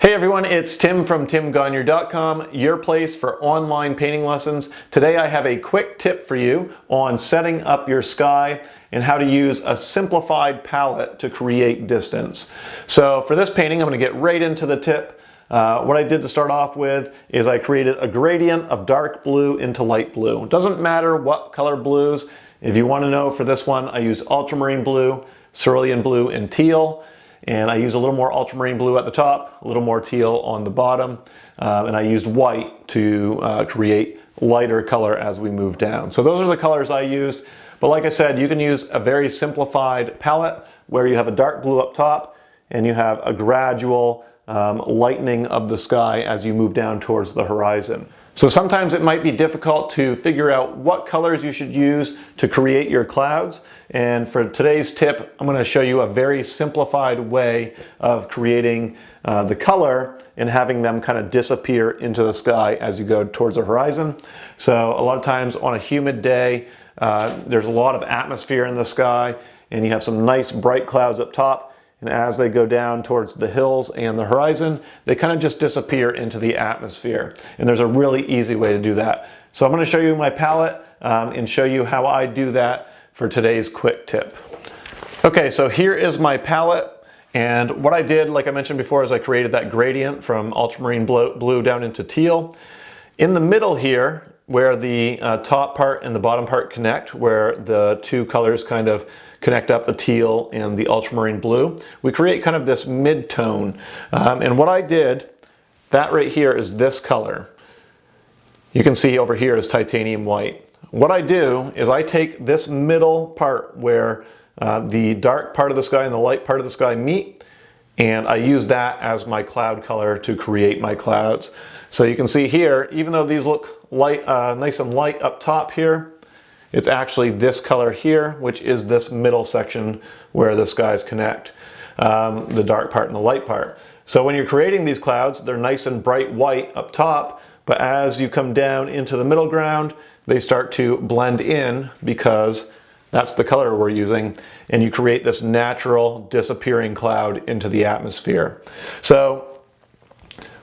Hey everyone, it's Tim from timgagne.com, your place for online painting lessons. Today I have a quick tip for you on setting up your sky and how to use a simplified palette to create distance. So for this painting, I'm going to get right into the tip. What I did to start off with is I created a gradient of dark blue into light blue. It doesn't matter what color blues. If you want to know, for this one I used ultramarine blue, cerulean blue, and teal. And I used a little more ultramarine blue at the top, a little more teal on the bottom, and I used white to create lighter color as we move down. So those are the colors I used. But like I said, you can use a very simplified palette where you have a dark blue up top and you have a gradual lightening of the sky as you move down towards the horizon. So sometimes it might be difficult to figure out what colors you should use to create your clouds. And for today's tip, I'm going to show you a very simplified way of creating the color and having them kind of disappear into the sky as you go towards the horizon. So a lot of times on a humid day, there's a lot of atmosphere in the sky and you have some nice bright clouds up top. And as they go down towards the hills and the horizon, they kind of just disappear into the atmosphere. And there's a really easy way to do that. So I'm going to show you my palette and show you how I do that for today's quick tip. Okay, so here is my palette. And what I did, like I mentioned before, is I created that gradient from ultramarine blue down into teal. In the middle here, where the top part and the bottom part connect, where the two colors kind of connect up, the teal and the ultramarine blue, we create kind of this mid-tone. And what I did, that right here is this color. You can see over here is titanium white. What I do is I take this middle part where the dark part of the sky and the light part of the sky meet, and I use that as my cloud color to create my clouds. So you can see here, even though these look light, nice and light up top here, it's actually this color here, which is this middle section where the skies connect, the dark part and the light part. So when you're creating these clouds, they're nice and bright white up top, but as you come down into the middle ground, they start to blend in because that's the color we're using, and you create this natural disappearing cloud into the atmosphere. So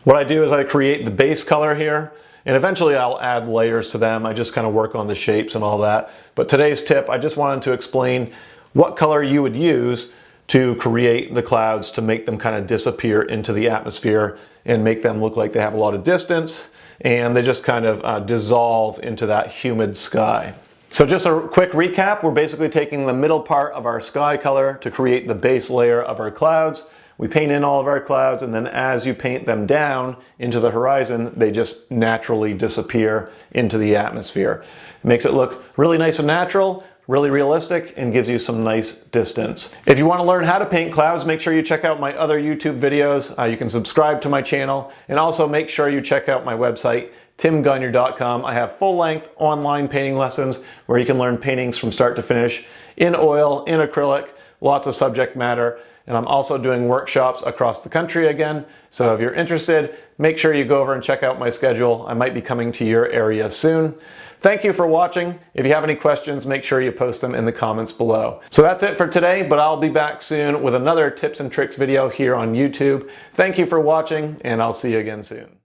what I do is I create the base color here, and eventually I'll add layers to them. I just kind of work on the shapes and all that. But today's tip, I just wanted to explain what color you would use to create the clouds to make them kind of disappear into the atmosphere and make them look like they have a lot of distance, and they just kind of dissolve into that humid sky. So just a quick recap, we're basically taking the middle part of our sky color to create the base layer of our clouds. We paint in all of our clouds, and then as you paint them down into the horizon, they just naturally disappear into the atmosphere. It makes it look really nice and natural, really realistic, and gives you some nice distance. If you want to learn how to paint clouds, make sure you check out my other YouTube videos. You can subscribe to my channel, and also make sure you check out my website, timgagne.com. I have full-length online painting lessons where you can learn paintings from start to finish in oil, in acrylic, lots of subject matter. And I'm also doing workshops across the country again. So if you're interested, make sure you go over and check out my schedule. I might be coming to your area soon. Thank you for watching. If you have any questions, make sure you post them in the comments below. So that's it for today, but I'll be back soon with another tips and tricks video here on YouTube. Thank you for watching, and I'll see you again soon.